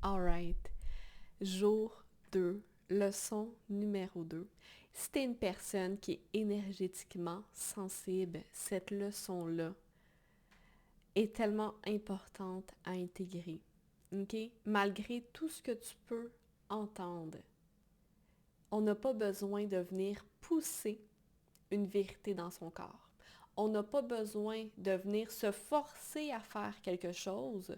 Alright. Jour 2, leçon numéro 2. Si tu es une personne qui est énergétiquement sensible, cette leçon-là est tellement importante à intégrer. OK? Malgré tout ce que tu peux entendre, on n'a pas besoin de venir pousser une vérité dans son corps. On n'a pas besoin de venir se forcer à faire quelque chose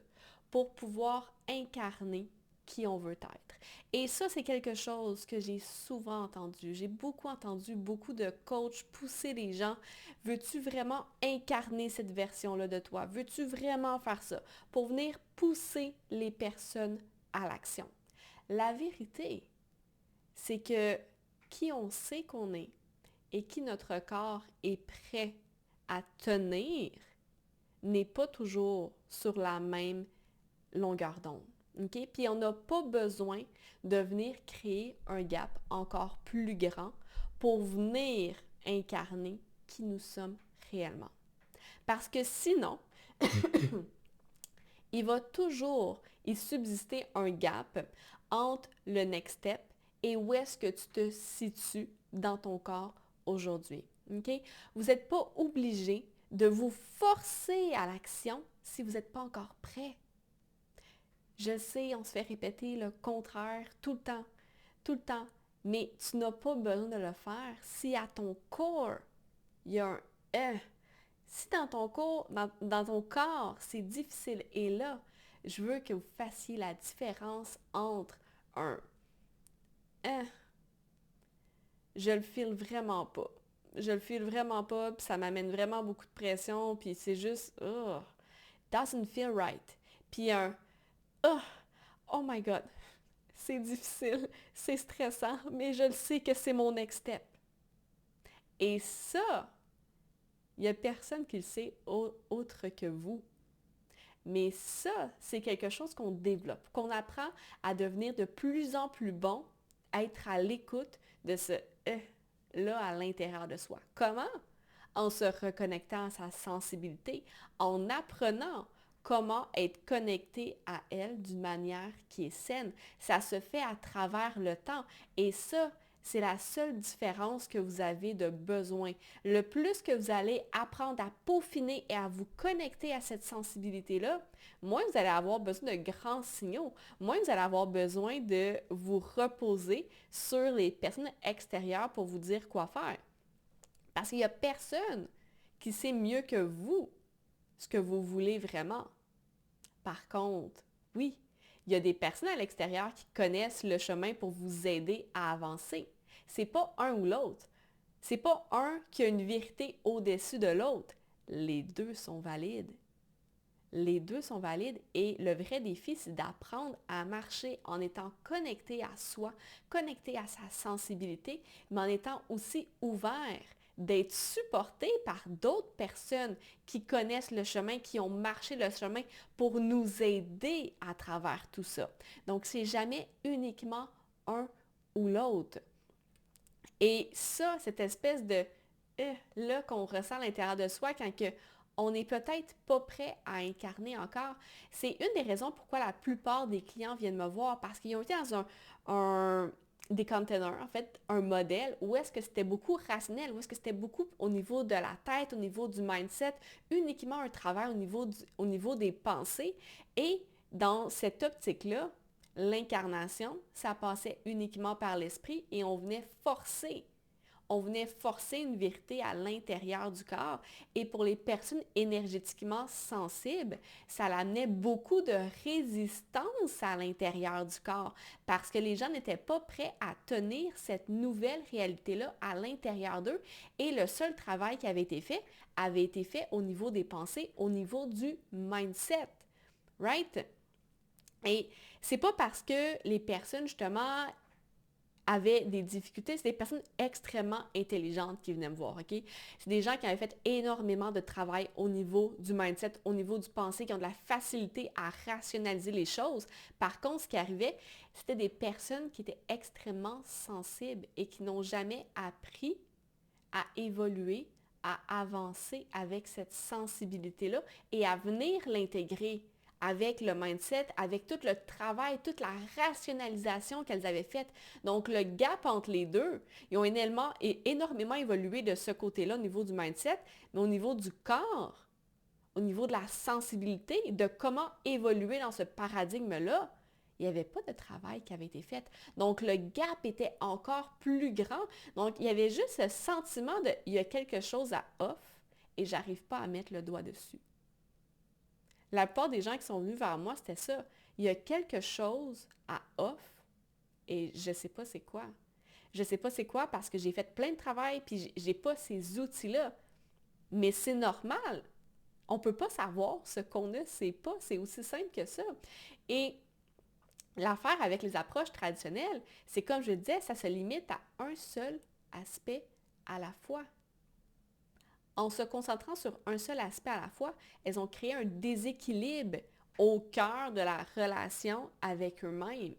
pour pouvoir incarner qui on veut être. Et ça, c'est quelque chose que j'ai souvent entendu. J'ai beaucoup entendu beaucoup de coachs pousser les gens. Veux-tu vraiment incarner cette version-là de toi? Veux-tu vraiment faire ça? Pour venir pousser les personnes à l'action. La vérité, c'est que qui on sait qu'on est et qui notre corps est prêt à tenir n'est pas toujours sur la même longueur d'onde. Okay? Puis on n'a pas besoin de venir créer un gap encore plus grand pour venir incarner qui nous sommes réellement. Parce que sinon, il va toujours y subsister un gap entre le next step et où est-ce que tu te situes dans ton corps aujourd'hui. Okay? Vous n'êtes pas obligé de vous forcer à l'action si vous n'êtes pas encore prêt. Je sais, on se fait répéter le contraire tout le temps, mais tu n'as pas besoin de le faire si à ton corps, il y a un si dans ton corps, c'est difficile, et là, je veux que vous fassiez la différence entre un je le file vraiment pas. Je le file vraiment pas, puis ça m'amène vraiment beaucoup de pression, puis c'est juste, doesn't feel right. Puis un, oh, oh my God, c'est difficile, c'est stressant, mais je le sais que c'est mon next step. Et ça, il n'y a personne qui le sait autre que vous. Mais ça, c'est quelque chose qu'on développe, qu'on apprend à devenir de plus en plus bon, à être à l'écoute de ce là à l'intérieur de soi. Comment? En se reconnectant à sa sensibilité, en apprenant comment être connecté à elle d'une manière qui est saine. Ça se fait à travers le temps. Et ça, c'est la seule différence que vous avez de besoin. Le plus que vous allez apprendre à peaufiner et à vous connecter à cette sensibilité-là, moins vous allez avoir besoin de grands signaux, moins vous allez avoir besoin de vous reposer sur les personnes extérieures pour vous dire quoi faire. Parce qu'il n'y a personne qui sait mieux que vous ce que vous voulez vraiment. Par contre, oui, il y a des personnes à l'extérieur qui connaissent le chemin pour vous aider à avancer. C'est pas un ou l'autre. C'est pas un qui a une vérité au-dessus de l'autre. Les deux sont valides. Les deux sont valides et le vrai défi, c'est d'apprendre à marcher en étant connecté à soi, connecté à sa sensibilité, mais en étant aussi ouvert, d'être supporté par d'autres personnes qui connaissent le chemin, qui ont marché le chemin pour nous aider à travers tout ça. Donc, c'est jamais uniquement un ou l'autre. Et ça, cette espèce de là qu'on ressent à l'intérieur de soi quand on n'est peut-être pas prêt à incarner encore, c'est une des raisons pourquoi la plupart des clients viennent me voir parce qu'ils ont été dans des containers, en fait, un modèle où est-ce que c'était beaucoup rationnel, où est-ce que c'était beaucoup au niveau de la tête, au niveau du mindset, uniquement un travail au niveau des pensées. Et dans cette optique-là, l'incarnation, ça passait uniquement par l'esprit et on venait forcer une vérité à l'intérieur du corps. Et pour les personnes énergétiquement sensibles, ça amenait beaucoup de résistance à l'intérieur du corps parce que les gens n'étaient pas prêts à tenir cette nouvelle réalité-là à l'intérieur d'eux. Et le seul travail qui avait été fait au niveau des pensées, au niveau du mindset. Right? Et c'est pas parce que les personnes, justement, avaient des difficultés, c'est des personnes extrêmement intelligentes qui venaient me voir, OK? C'est des gens qui avaient fait énormément de travail au niveau du mindset, au niveau du pensée, qui ont de la facilité à rationaliser les choses. Par contre, ce qui arrivait, c'était des personnes qui étaient extrêmement sensibles et qui n'ont jamais appris à évoluer, à avancer avec cette sensibilité-là et à venir l'intégrer avec le mindset, avec tout le travail, toute la rationalisation qu'elles avaient faite. Donc, le gap entre les deux, ils ont énormément évolué de ce côté-là au niveau du mindset, mais au niveau du corps, au niveau de la sensibilité, de comment évoluer dans ce paradigme-là, il n'y avait pas de travail qui avait été fait. Donc, le gap était encore plus grand. Donc, il y avait juste ce sentiment de « il y a quelque chose à off et j'arrive pas à mettre le doigt dessus ». La plupart des gens qui sont venus vers moi, c'était ça. Il y a quelque chose à off et je ne sais pas c'est quoi. Je ne sais pas c'est quoi parce que j'ai fait plein de travail puis j'ai pas ces outils-là. Mais c'est normal. On ne peut pas savoir ce qu'on ne sait pas. C'est aussi simple que ça. Et l'affaire avec les approches traditionnelles, c'est comme je disais, ça se limite à un seul aspect à la fois. En se concentrant sur un seul aspect à la fois, elles ont créé un déséquilibre au cœur de la relation avec eux-mêmes,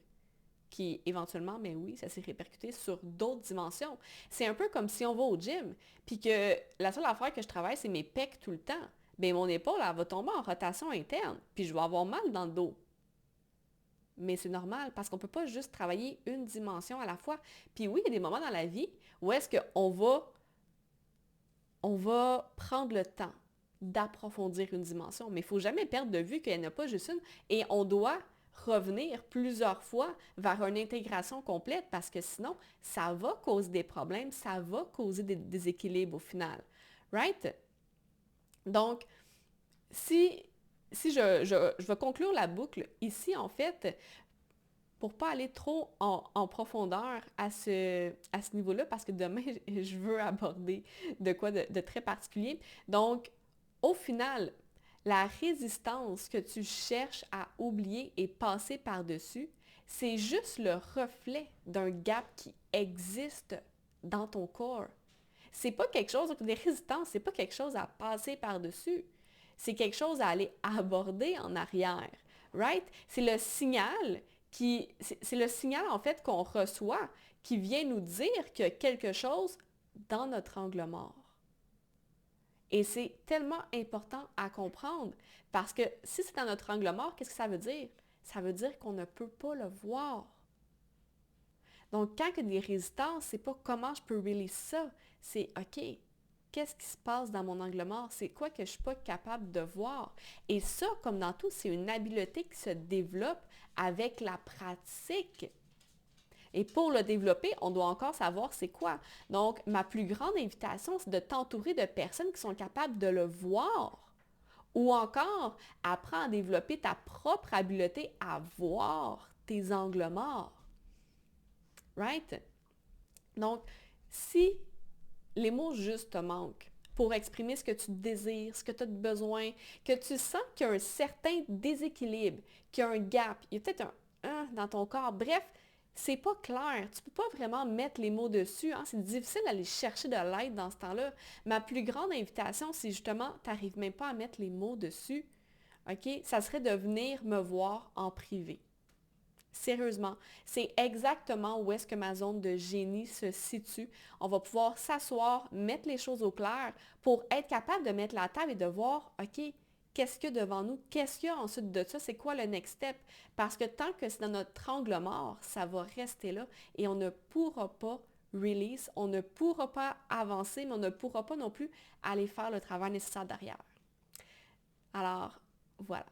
qui éventuellement, mais oui, ça s'est répercuté sur d'autres dimensions. C'est un peu comme si on va au gym, puis que la seule affaire que je travaille, c'est mes pecs tout le temps. Bien, mon épaule, elle va tomber en rotation interne, puis je vais avoir mal dans le dos. Mais c'est normal parce qu'on ne peut pas juste travailler une dimension à la fois. Puis oui, il y a des moments dans la vie où est-ce qu'on va prendre le temps d'approfondir une dimension, mais il ne faut jamais perdre de vue qu'il n'y en a pas juste une et on doit revenir plusieurs fois vers une intégration complète parce que sinon, ça va causer des problèmes, ça va causer des déséquilibres au final. Right? Donc, si je vais conclure la boucle ici, en fait, pour ne pas aller trop en profondeur à ce niveau-là, parce que demain, je veux aborder de quoi de très particulier. Donc, au final, la résistance que tu cherches à oublier et passer par-dessus, c'est juste le reflet d'un gap qui existe dans ton corps. C'est pas quelque chose, des résistances, c'est pas quelque chose à passer par-dessus. C'est quelque chose à aller aborder en arrière. Right? C'est le signal c'est le signal en fait qu'on reçoit qui vient nous dire qu'il y a quelque chose dans notre angle mort. Et c'est tellement important à comprendre parce que si c'est dans notre angle mort, qu'est-ce que ça veut dire? Ça veut dire qu'on ne peut pas le voir. Donc, quand il y a des résistances, c'est pas comment je peux release ça, c'est OK, qu'est-ce qui se passe dans mon angle mort? C'est quoi que je ne suis pas capable de voir? Et ça, comme dans tout, c'est une habileté qui se développe avec la pratique. Et pour le développer, on doit encore savoir c'est quoi. Donc, ma plus grande invitation, c'est de t'entourer de personnes qui sont capables de le voir. Ou encore, apprends à développer ta propre habileté à voir tes angles morts. Right? Donc, si les mots juste te manquent pour exprimer ce que tu désires, ce que tu as besoin, que tu sens qu'il y a un certain déséquilibre, qu'il y a un gap, il y a peut-être un dans ton corps. Bref, c'est pas clair. Tu peux pas vraiment mettre les mots dessus. Hein? C'est difficile d'aller chercher de l'aide dans ce temps-là. Ma plus grande invitation, c'est justement, tu n'arrives même pas à mettre les mots dessus. OK? Ça serait de venir me voir en privé. Sérieusement, c'est exactement où est-ce que ma zone de génie se situe. On va pouvoir s'asseoir, mettre les choses au clair pour être capable de mettre la table et de voir, OK, qu'est-ce qu'il y a devant nous? Qu'est-ce qu'il y a ensuite de ça? C'est quoi le next step? Parce que tant que c'est dans notre angle mort, ça va rester là et on ne pourra pas release, on ne pourra pas avancer, mais on ne pourra pas non plus aller faire le travail nécessaire derrière. Alors, voilà.